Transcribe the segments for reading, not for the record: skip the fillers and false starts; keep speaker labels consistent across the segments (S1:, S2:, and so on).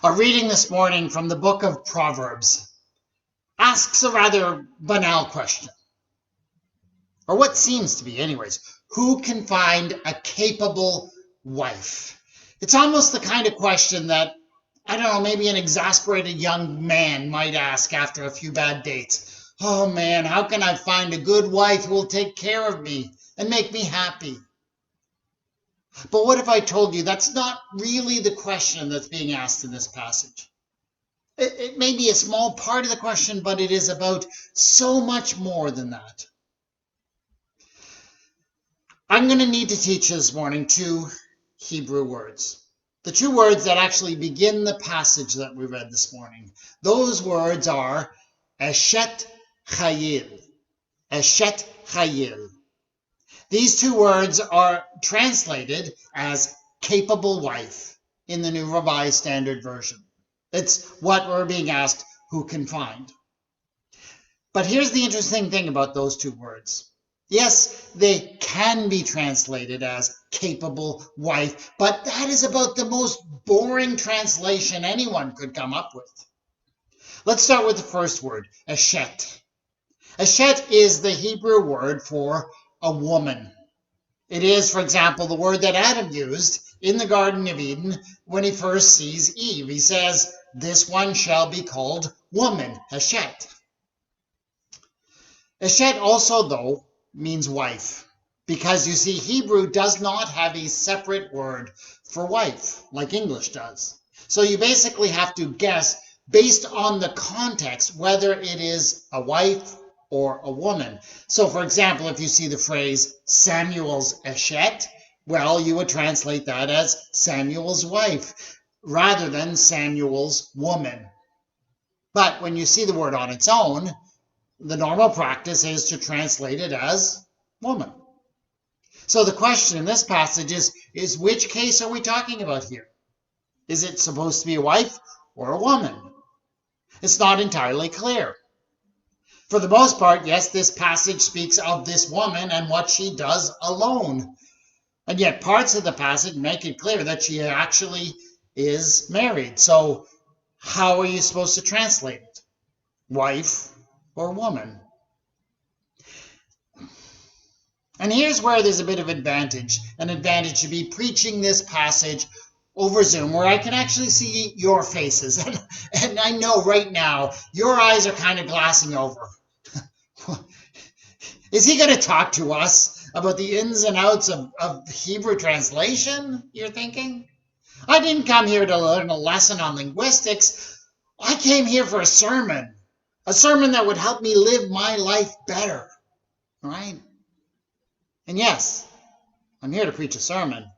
S1: Our reading this morning from the Book of Proverbs asks a rather banal question, or what seems to be anyways. Who can find a capable wife? It's almost the kind of question that, I don't know, maybe an exasperated young man might ask after a few bad dates. Oh man, how can I find a good wife who will take care of me and make me happy? But what if I told you that's not really the question that's being asked in this passage? It may be a small part of the question, but it is about so much more than that. I'm going to need to teach this morning two Hebrew words. The two words that actually begin the passage that we read this morning. Those words are eshet, chayil. Eshet, chayil. These two words are translated as capable wife in the New Revised Standard Version. It's what we're being asked who can find. But here's the interesting thing about those two words. Yes, they can be translated as capable wife, but that is about the most boring translation anyone could come up with. Let's start with the first word, eshet. Eshet is the Hebrew word for a woman. It is, for example, the word that Adam used in the Garden of Eden when he first sees Eve. He says, "This one shall be called woman," eshet. Eshet also, though, means wife, because you see, Hebrew does not have a separate word for wife like English does. So you basically have to guess based on the context whether it is a wife or a woman. So, for example, if you see the phrase Samuel's eshet, well, you would translate that as Samuel's wife rather than Samuel's woman. But when you see the word on its own, the normal practice is to translate it as woman. So the question in this passage is which case are we talking about here? Is it supposed to be a wife or a woman? It's not entirely clear. For the most part, yes, this passage speaks of this woman and what she does alone. And yet parts of the passage make it clear that she actually is married. So how are you supposed to translate it? Wife or woman? And here's where there's a bit of an advantage to be preaching this passage over Zoom, where I can actually see your faces. And I know right now, your eyes are kind of glassing over. Is he going to talk to us about the ins and outs of Hebrew translation, you're thinking? I didn't come here to learn a lesson on linguistics. I came here for a sermon that would help me live my life better, right? And yes, I'm here to preach a sermon.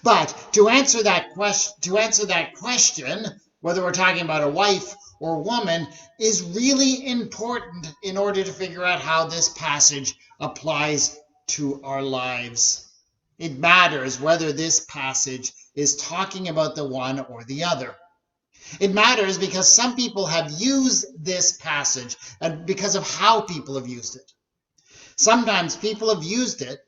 S1: But to answer that question, whether we're talking about a wife or woman, is really important in order to figure out how this passage applies to our lives. It matters whether this passage is talking about the one or the other. It matters because some people have used this passage and because of how people have used it. Sometimes people have used it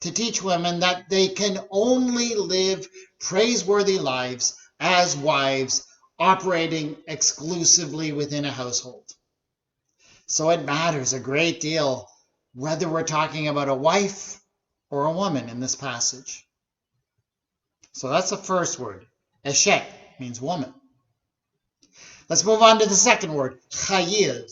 S1: to teach women that they can only live praiseworthy lives as wives operating exclusively within a household. So it matters a great deal whether we're talking about a wife or a woman in this passage. So that's the first word. Eshet means woman. Let's move on to the second word, chayil.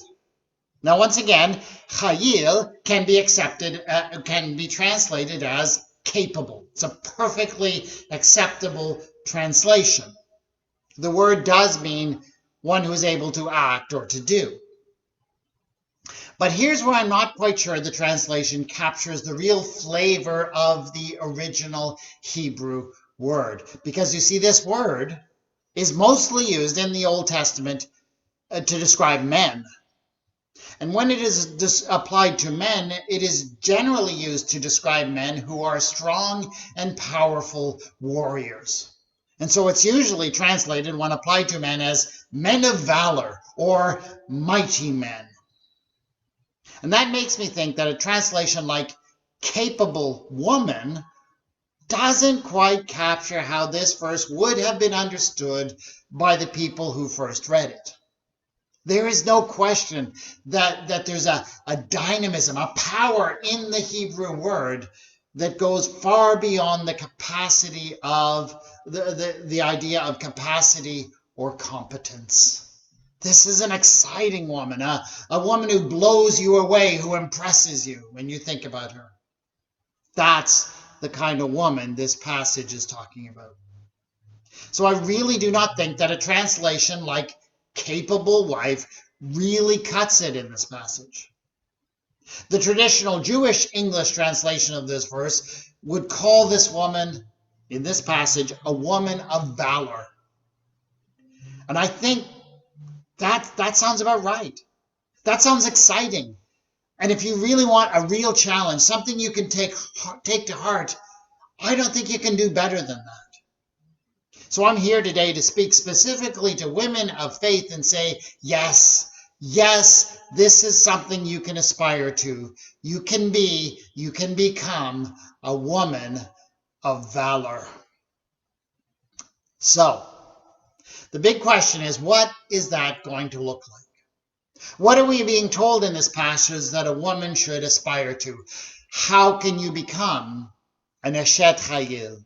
S1: Now, once again, chayil can be translated as capable. It's a perfectly acceptable translation. The word does mean one who is able to act or to do. But here's where I'm not quite sure the translation captures the real flavor of the original Hebrew word. Because you see, this word is mostly used in the Old Testament to describe men. And when it is applied to men, it is generally used to describe men who are strong and powerful warriors. And so it's usually translated when applied to men as men of valor or mighty men. And that makes me think that a translation like capable woman doesn't quite capture how this verse would have been understood by the people who first read it. There is no question that there's a dynamism, a power in the Hebrew word that goes far beyond the capacity of the idea of capacity or competence. This is an exciting woman, a woman who blows you away, who impresses you when you think about her. That's the kind of woman this passage is talking about. So I really do not think that a translation like capable wife really cuts it in this passage. The traditional Jewish English translation of this verse would call this woman, in this passage, a woman of valor. And I think that sounds about right. That sounds exciting. And if you really want a real challenge, something you can take to heart, I don't think you can do better than that. So I'm here today to speak specifically to women of faith and say, yes, this is something you can aspire to. You can become a woman of valor. So, the big question is, what is that going to look like? What are we being told in this passage that a woman should aspire to? How can you become an eshet chayil?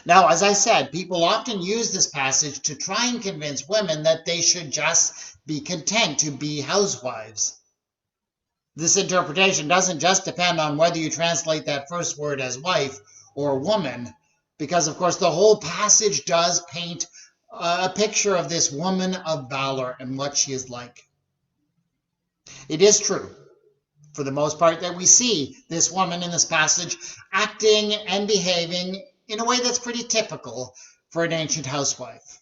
S1: Now, as I said, people often use this passage to try and convince women that they should just be content to be housewives. This interpretation doesn't just depend on whether you translate that first word as wife or woman, because, of course, the whole passage does paint a picture of this woman of valor and what she is like. It is true, for the most part, that we see this woman in this passage acting and behaving in a way that's pretty typical for an ancient housewife.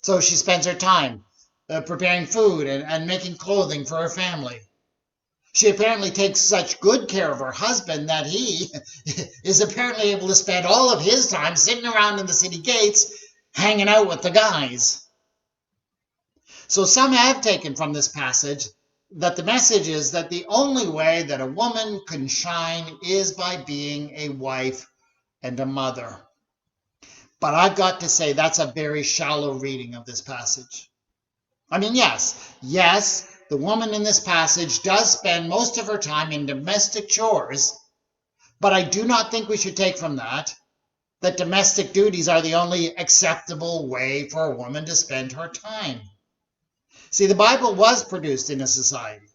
S1: So she spends her time preparing food and making clothing for her family. She apparently takes such good care of her husband that he is apparently able to spend all of his time sitting around in the city gates hanging out with the guys. So some have taken from this passage that the message is that the only way that a woman can shine is by being a wife and a mother. But I've got to say that's a very shallow reading of this passage. I mean, yes, the woman in this passage does spend most of her time in domestic chores, but I do not think we should take from that domestic duties are the only acceptable way for a woman to spend her time. See, the Bible was produced in a society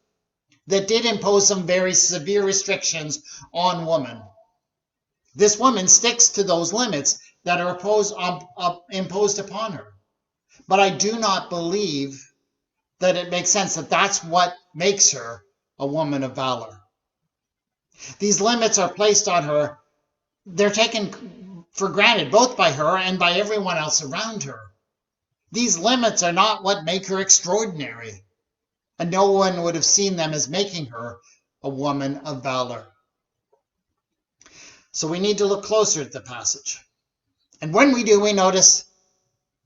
S1: that did impose some very severe restrictions on women. This woman sticks to those limits that are imposed upon her. But I do not believe that it makes sense that that's what makes her a woman of valor. These limits are placed on her. They're taken for granted both by her and by everyone else around her. These limits are not what make her extraordinary, and no one would have seen them as making her a woman of valor. So we need to look closer at the passage. And when we do, we notice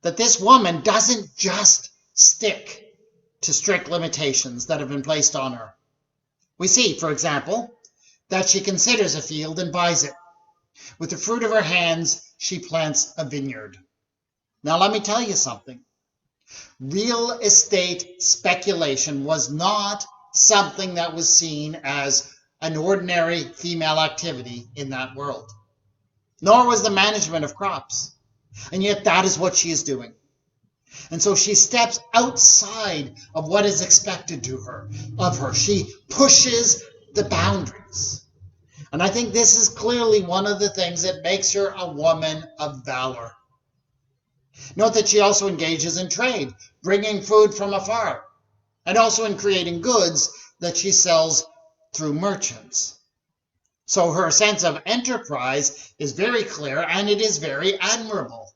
S1: that this woman doesn't just stick to strict limitations that have been placed on her. We see, for example, that she considers a field and buys it. With the fruit of her hands, she plants a vineyard. Now, let me tell you something. Real estate speculation was not something that was seen as an ordinary female activity in that world, nor was the management of crops. And yet that is what she is doing. And so she steps outside of what is expected of her. She pushes the boundaries. And I think this is clearly one of the things that makes her a woman of valor. Note that she also engages in trade, bringing food from afar, and also in creating goods that she sells through merchants. So her sense of enterprise is very clear, and it is very admirable.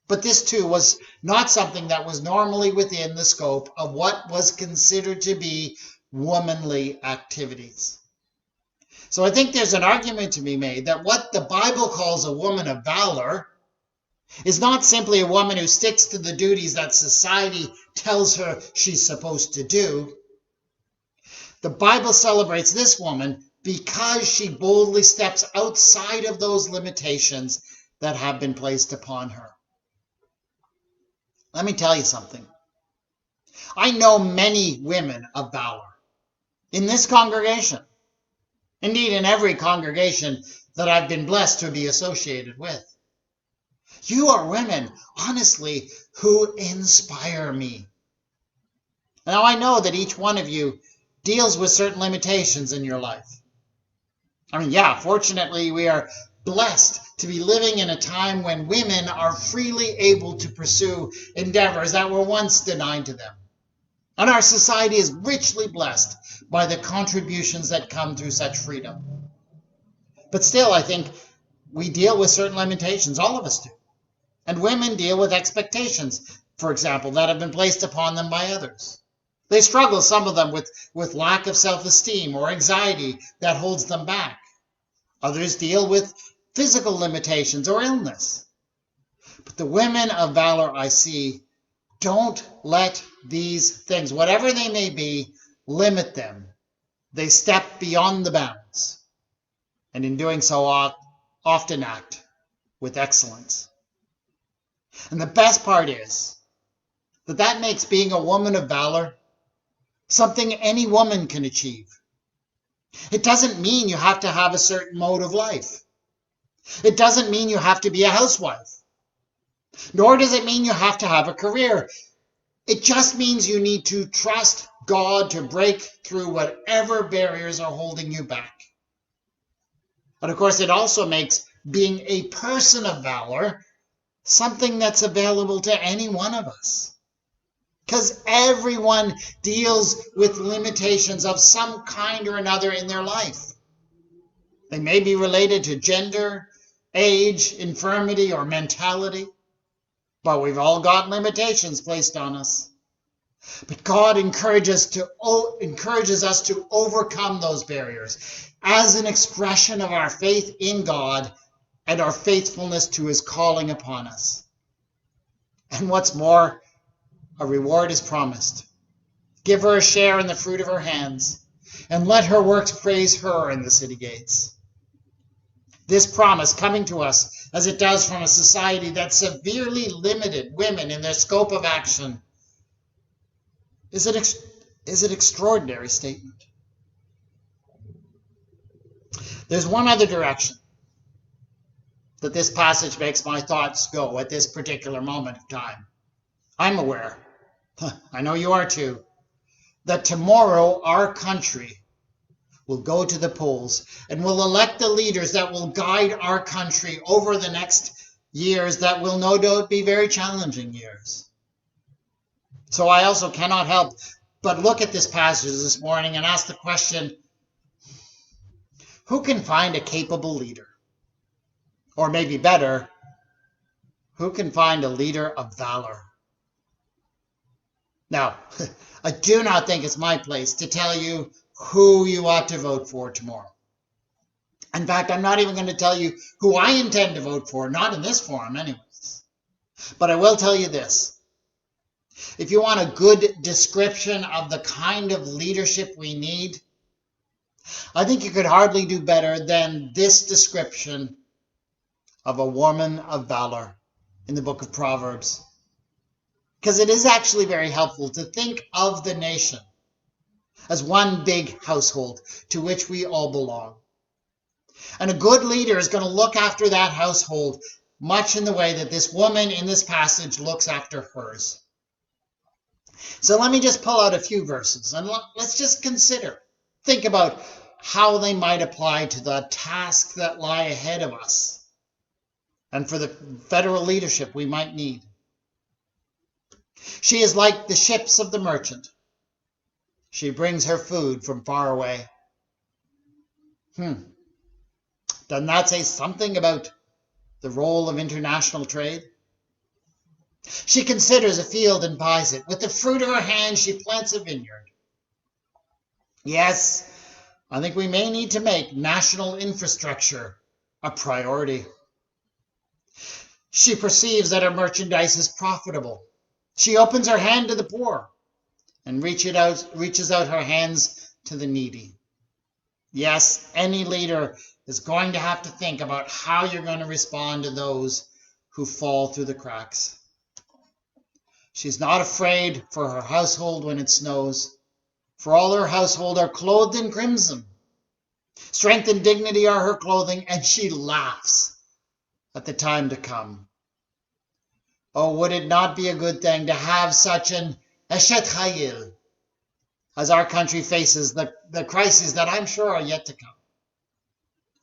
S1: But this too was not something that was normally within the scope of what was considered to be womanly activities. So I think there's an argument to be made that what the Bible calls a woman of valor is not simply a woman who sticks to the duties that society tells her she's supposed to do. The Bible celebrates this woman because she boldly steps outside of those limitations that have been placed upon her. Let me tell you something. I know many women of valor in this congregation, indeed in every congregation that I've been blessed to be associated with. You are women, honestly, who inspire me. Now, I know that each one of you deals with certain limitations in your life. Fortunately, we are blessed to be living in a time when women are freely able to pursue endeavors that were once denied to them. And our society is richly blessed by the contributions that come through such freedom. But still, I think we deal with certain limitations, all of us do. And women deal with expectations, for example, that have been placed upon them by others. They struggle, some of them, with lack of self-esteem or anxiety that holds them back. Others deal with physical limitations or illness. But the women of valor I see don't let these things, whatever they may be, limit them. They step beyond the bounds, and in doing so often act with excellence. And the best part is that makes being a woman of valor something any woman can achieve. It doesn't mean you have to have a certain mode of life. It doesn't mean you have to be a housewife. Nor does it mean you have to have a career. It just means you need to trust God to break through whatever barriers are holding you back. And of course, it also makes being a person of valor something that's available to any one of us. Because everyone deals with limitations of some kind or another in their life. They may be related to gender, age, infirmity, or mentality. But we've all got limitations placed on us. But God encourages us to overcome those barriers as an expression of our faith in God and our faithfulness to his calling upon us. And what's more, a reward is promised. Give her a share in the fruit of her hands, and let her works praise her in the city gates. This promise coming to us, as it does from a society that severely limited women in their scope of action, is an extraordinary statement. There's one other direction that this passage makes my thoughts go at this particular moment of time. I'm aware, I know you are too, that tomorrow our country will go to the polls and will elect the leaders that will guide our country over the next years that will no doubt be very challenging years. So I also cannot help but look at this passage this morning and ask the question, who can find a capable leader? Or maybe better, who can find a leader of valor? Now, I do not think it's my place to tell you who you ought to vote for tomorrow. In fact, I'm not even going to tell you who I intend to vote for, not in this forum anyways. But I will tell you this. If you want a good description of the kind of leadership we need, I think you could hardly do better than this description of a woman of valor in the Book of Proverbs. Because it is actually very helpful to think of the nation as one big household to which we all belong. And a good leader is going to look after that household much in the way that this woman in this passage looks after hers. So let me just pull out a few verses and let's just think about how they might apply to the tasks that lie ahead of us and for the federal leadership we might need. She is like the ships of the merchant. She brings her food from far away. Doesn't that say something about the role of international trade? She considers a field and buys it. With the fruit of her hand, she plants a vineyard. Yes, I think we may need to make national infrastructure a priority. She perceives that her merchandise is profitable. She opens her hand to the poor and reaches out her hands to the needy. Yes, any leader is going to have to think about how you're going to respond to those who fall through the cracks. She's not afraid for her household when it snows, for all her household are clothed in crimson. Strength and dignity are her clothing, and she laughs at the time to come. Oh, would it not be a good thing to have such an eshet chayil as our country faces the crises that I'm sure are yet to come?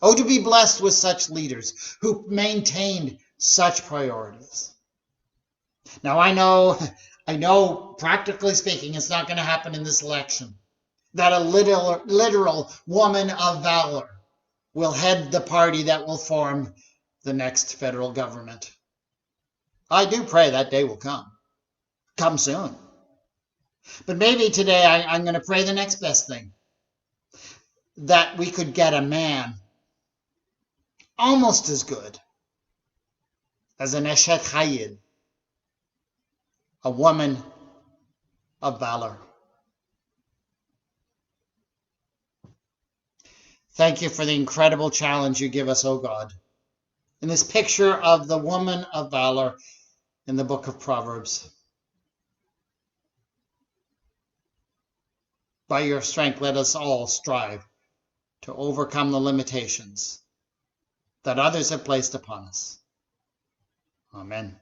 S1: Oh, to be blessed with such leaders who maintained such priorities. Now, I know, practically speaking, it's not going to happen in this election, that a literal woman of valor will head the party that will form the next federal government. I do pray that day will come soon. But maybe today I'm going to pray the next best thing, that we could get a man almost as good as an eshet chayil, a woman of valor. Thank you for the incredible challenge you give us, O God, in this picture of the woman of valor in the Book of Proverbs. By your strength, let us all strive to overcome the limitations that others have placed upon us. Amen.